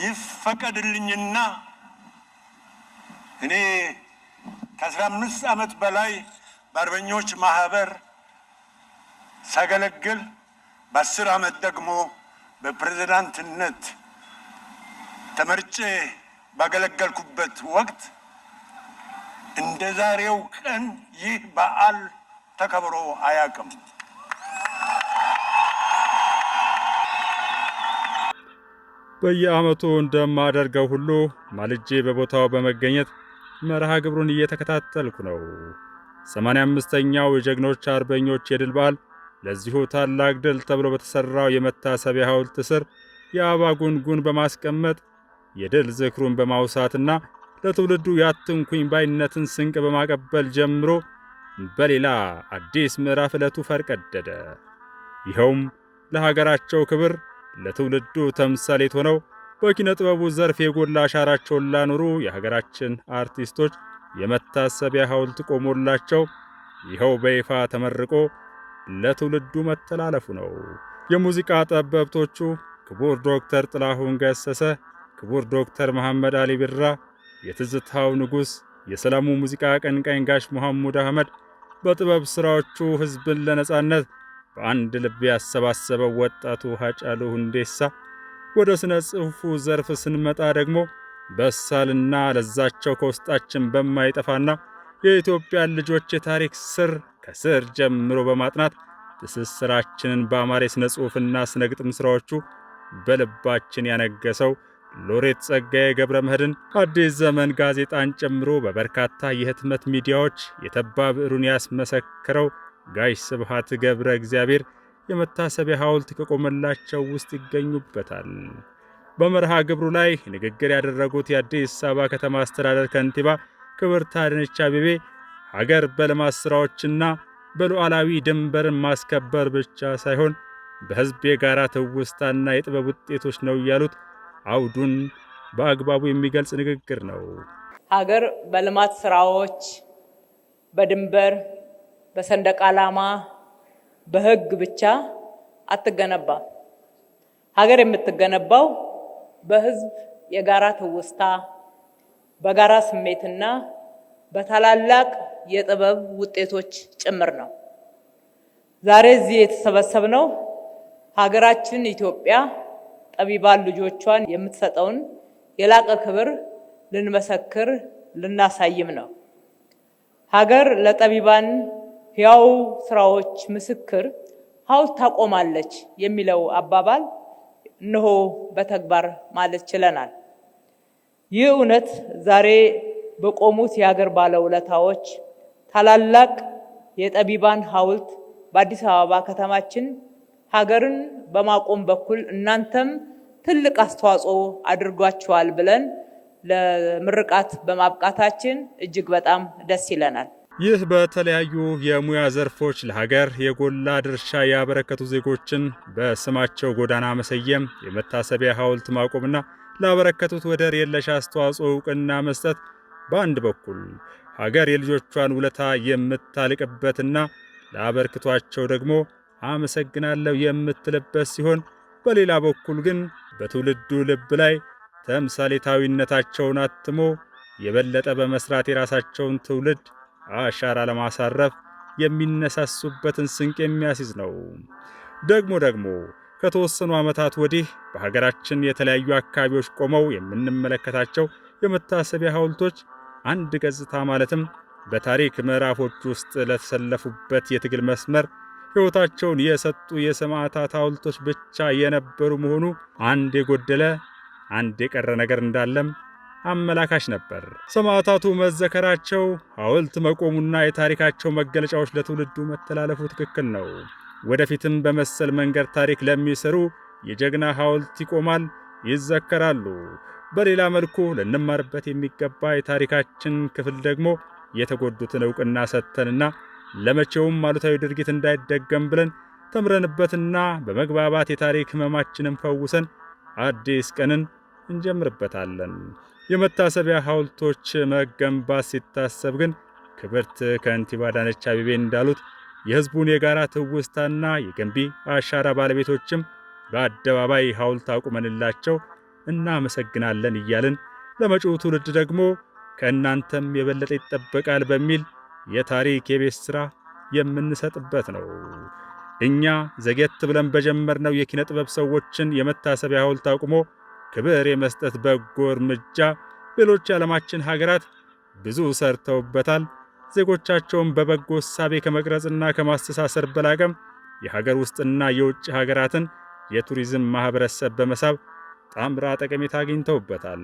ይፈቀድልኝና እኔ ከ15 ዓመት በላይ በአርበኞች ማህበር ሳገለግል በ10 ዓመት ደግሞ በፕሬዝዳንትነት ተመርጬ ባገለገልኩበት ወቅት እንደ ዛሬው ቀን ይህ በዓል ተከብሮ አያውቅም። በየዓመቱ እንደማደርገው ሁሉ ማልጄ በቦታው በመገኘት መርሃ ግብሩን እየተከታተልኩ ነው። 85ኛው የጀግኖች አርበኞች የድል በዓል ለዚሁ ታላቅ ድል ተብሎ በተሰራው የመታሰቢያ ሐውልት ስር የአበባ ጉንጉን በማስቀመጥ የድል ዝክሩን በማውሳትና ለትውልዱ ያትንኩኝ ባይነትን ስንቅ በማቀበል ጀምሮ በሌላ አዲስ ምዕራፍ ዕለቱ ፈርቀደደ። ይኸውም ለሀገራቸው ክብር ለትውልዱ ተምሳሌት ሆነው በኪነ ጥበቡ ዘርፍ የጎላ አሻራቸውን ላኖሩ የሀገራችን አርቲስቶች የመታሰቢያ ሐውልት ቆሞላቸው ይኸው በይፋ ተመርቆ ለትውልዱ መተላለፉ ነው። የሙዚቃ ጠበብቶቹ ክቡር ዶክተር ጥላሁን ገሰሰ፣ ክቡር ዶክተር መሐመድ አሊ ቢራ፣ የትዝታው ንጉሥ፣ የሰላሙ ሙዚቃ አቀንቃኝ ጋሽ መሐሙድ አህመድ በጥበብ ሥራዎቹ ሕዝብን ለነጻነት በአንድ ልብ ያሰባሰበው ወጣቱ ሃጫሉ ሁንዴሳ፣ ወደ ስነ ጽሑፉ ዘርፍ ስንመጣ ደግሞ በሳልና ለዛቸው ከውስጣችን በማይጠፋና የኢትዮጵያን ልጆች የታሪክ ስር ከስር ጀምሮ በማጥናት ትስስራችንን በአማረ ስነ ጽሑፍና ስነ ግጥም ሥራዎቹ በልባችን ያነገሰው ሎሬት ጸጋዬ ገብረ መድኅን አዲስ ዘመን ጋዜጣን ጨምሮ በበርካታ የህትመት ሚዲያዎች የተባ ብዕሩን ያስመሰከረው ጋሽ ስብሐት ገብረ እግዚአብሔር የመታሰቢያ ሐውልት ከቆመላቸው ውስጥ ይገኙበታል። በመርሃ ግብሩ ላይ ንግግር ያደረጉት የአዲስ አበባ ከተማ አስተዳደር ከንቲባ ክብርት አዳነች አቤቤ ሀገር በልማት ሥራዎችና በሉዓላዊ ድንበርን ማስከበር ብቻ ሳይሆን በሕዝብ የጋራ ትውስታና የጥበብ ውጤቶች ነው ያሉት አውዱን በአግባቡ የሚገልጽ ንግግር ነው። ሀገር በልማት ሥራዎች፣ በድንበር፣ በሰንደቅ ዓላማ፣ በሕግ ብቻ አትገነባም። ሀገር የምትገነባው በሕዝብ የጋራ ትውስታ፣ በጋራ ስሜትና በታላላቅ የጥበብ ውጤቶች ጭምር ነው። ዛሬ እዚህ የተሰበሰብነው ሀገራችን ኢትዮጵያ ጠቢባን ልጆቿን የምትሰጠውን የላቀ ክብር ልንመሰክር ልናሳይም ነው። ሀገር ለጠቢባን ሕያው ስራዎች ምስክር ሐውልት ታቆማለች የሚለው አባባል እነሆ በተግባር ማለት ችለናል። ይህ እውነት ዛሬ በቆሙት የሀገር ባለውለታዎች ታላላቅ የጠቢባን ሐውልት በአዲስ አበባ ከተማችን ሀገርን በማቆም በኩል እናንተም ትልቅ አስተዋጽኦ አድርጓችኋል ብለን ለምርቃት በማብቃታችን እጅግ በጣም ደስ ይለናል። ይህ በተለያዩ የሙያ ዘርፎች ለሀገር የጎላ ድርሻ ያበረከቱ ዜጎችን በስማቸው ጎዳና መሰየም፣ የመታሰቢያ ሐውልት ማቆምና ላበረከቱት ወደር የለሽ አስተዋጽኦ ዕውቅና መስጠት በአንድ በኩል ሀገር የልጆቿን ውለታ የምታልቅበትና ለአበርክቷቸው ደግሞ አመሰግናለሁ የምትልበት ሲሆን፣ በሌላ በኩል ግን በትውልዱ ልብ ላይ ተምሳሌታዊነታቸውን አትሞ የበለጠ በመስራት የራሳቸውን ትውልድ አሻራ ለማሳረፍ የሚነሳሱበትን ስንቅ የሚያስይዝ ነው። ደግሞ ከተወሰኑ ዓመታት ወዲህ በሀገራችን የተለያዩ አካባቢዎች ቆመው የምንመለከታቸው የመታሰቢያ ሐውልቶች አንድ ገጽታ ማለትም በታሪክ ምዕራፎች ውስጥ ለተሰለፉበት የትግል መስመር ሕይወታቸውን የሰጡ የሰማዕታት ሐውልቶች ብቻ የነበሩ መሆኑ አንድ የጎደለ አንድ የቀረ ነገር እንዳለም አመላካሽ ነበር። ሰማዕታቱ መዘከራቸው፣ ሐውልት መቆሙና የታሪካቸው መገለጫዎች ለትውልዱ መተላለፉ ትክክል ነው። ወደፊትም በመሰል መንገድ ታሪክ ለሚሰሩ የጀግና ሐውልት ይቆማል፣ ይዘከራሉ። በሌላ መልኩ ልንማርበት የሚገባ የታሪካችን ክፍል ደግሞ የተጎዱትን ዕውቅና ሰጥተንና ለመቼውም አሉታዊ ድርጊት እንዳይደገም ብለን ተምረንበትና በመግባባት የታሪክ ሕመማችንን ፈውሰን አዲስ ቀንን እንጀምርበታለን። የመታሰቢያ ሐውልቶች መገንባት ሲታሰብ ግን ክብርት ከንቲባ አዳነች አቤቤ እንዳሉት የህዝቡን የጋራ ትውስታና የገንቢ አሻራ ባለቤቶችም በአደባባይ ሐውልት አቁመንላቸው እናመሰግናለን እያልን ለመጪው ትውልድ ደግሞ ከእናንተም የበለጠ ይጠበቃል በሚል የታሪክ የቤት ሥራ የምንሰጥበት ነው። እኛ ዘጌት ብለን በጀመርነው የኪነ ጥበብ ሰዎችን የመታሰቢያ ሐውልት አቁሞ ክብር የመስጠት በጎ እርምጃ ሌሎች የዓለማችን ሀገራት ብዙ ሰርተውበታል። ዜጎቻቸውን በበጎ እሳቤ ከመቅረጽና ከማስተሳሰር በላቀም የሀገር ውስጥና የውጭ ሀገራትን የቱሪዝም ማህበረሰብ በመሳብ ጣምራ ጠቀሜታ አግኝተውበታል።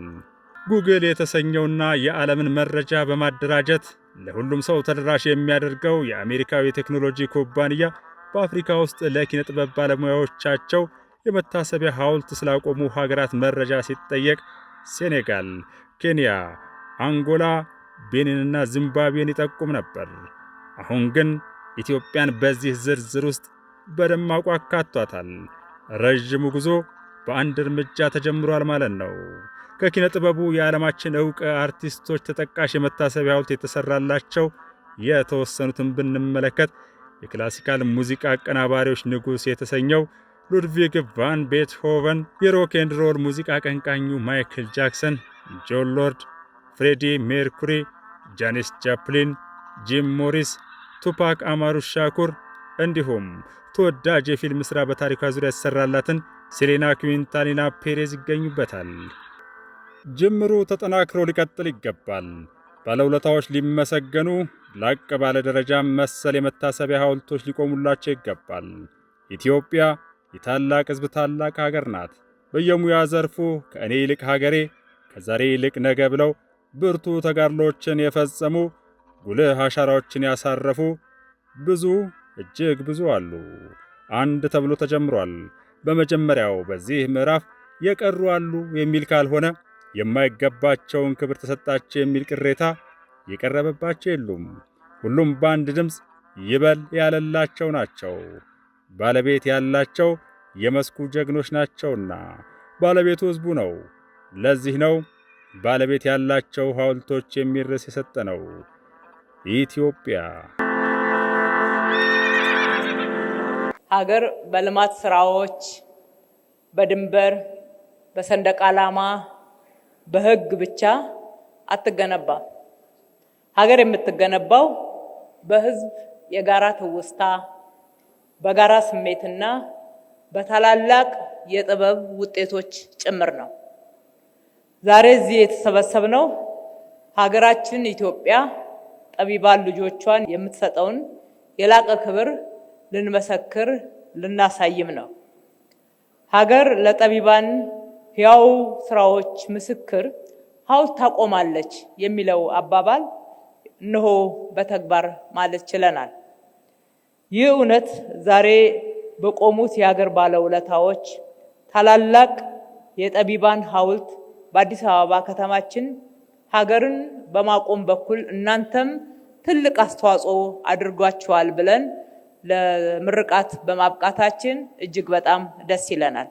ጉግል የተሰኘውና የዓለምን መረጃ በማደራጀት ለሁሉም ሰው ተደራሽ የሚያደርገው የአሜሪካዊ ቴክኖሎጂ ኩባንያ በአፍሪካ ውስጥ ለኪነ ጥበብ ባለሙያዎቻቸው የመታሰቢያ ሐውልት ስላቆሙ ሀገራት መረጃ ሲጠየቅ ሴኔጋል፣ ኬንያ፣ አንጎላ፣ ቤኒንና ዚምባብዌን ይጠቁም ነበር። አሁን ግን ኢትዮጵያን በዚህ ዝርዝር ውስጥ በደማቁ አካቷታል። ረዥሙ ጉዞ በአንድ እርምጃ ተጀምሯል ማለት ነው። ከኪነ ጥበቡ የዓለማችን ዕውቅ አርቲስቶች ተጠቃሽ የመታሰቢያ ሐውልት የተሰራላቸው የተወሰኑትን ብንመለከት የክላሲካል ሙዚቃ አቀናባሪዎች ንጉሥ የተሰኘው ሉድቪግ ቫን ቤትሆቨን፣ የሮክ ኤንድ ሮል ሙዚቃ አቀንቃኙ ማይክል ጃክሰን፣ ጆን ሎርድ፣ ፍሬዲ ሜርኩሪ፣ ጃኒስ ጃፕሊን፣ ጂም ሞሪስ፣ ቱፓክ አማሩ ሻኩር እንዲሁም ተወዳጅ የፊልም ሥራ በታሪኳ ዙሪያ የተሰራላትን ሴሌና ኩዊንታኒና ፔሬዝ ይገኙበታል። ጅምሩ ተጠናክሮ ሊቀጥል ይገባል። ባለውለታዎች ሊመሰገኑ፣ ላቅ ባለ ደረጃ መሰል የመታሰቢያ ሐውልቶች ሊቆሙላቸው ይገባል። ኢትዮጵያ የታላቅ ሕዝብ ታላቅ ሀገር ናት። በየሙያ ዘርፉ ከእኔ ይልቅ ሀገሬ፣ ከዛሬ ይልቅ ነገ ብለው ብርቱ ተጋድሎችን የፈጸሙ ጉልህ አሻራዎችን ያሳረፉ ብዙ እጅግ ብዙ አሉ። አንድ ተብሎ ተጀምሯል። በመጀመሪያው በዚህ ምዕራፍ የቀሩ አሉ የሚል ካልሆነ የማይገባቸውን ክብር ተሰጣቸው የሚል ቅሬታ የቀረበባቸው የሉም። ሁሉም በአንድ ድምፅ ይበል ያለላቸው ናቸው። ባለቤት ያላቸው የመስኩ ጀግኖች ናቸውና ባለቤቱ ሕዝቡ ነው። ለዚህ ነው ባለቤት ያላቸው ሐውልቶች የሚል ርዕስ የሰጠ ነው። ኢትዮጵያ ሀገር በልማት ስራዎች፣ በድንበር፣ በሰንደቅ ዓላማ፣ በሕግ ብቻ አትገነባም። ሀገር የምትገነባው በሕዝብ የጋራ ትውስታ፣ በጋራ ስሜትና በታላላቅ የጥበብ ውጤቶች ጭምር ነው። ዛሬ እዚህ የተሰበሰብነው ሀገራችን ኢትዮጵያ ጠቢባን ልጆቿን የምትሰጠውን የላቀ ክብር ልንመሰክር ልናሳይም ነው። ሀገር ለጠቢባን ሕያው ስራዎች ምስክር ሐውልት ታቆማለች የሚለው አባባል እነሆ በተግባር ማለት ችለናል። ይህ እውነት ዛሬ በቆሙት የሀገር ባለውለታዎች ታላላቅ የጠቢባን ሐውልት በአዲስ አበባ ከተማችን ሀገርን በማቆም በኩል እናንተም ትልቅ አስተዋጽኦ አድርጓችኋል ብለን ለምርቃት በማብቃታችን እጅግ በጣም ደስ ይለናል።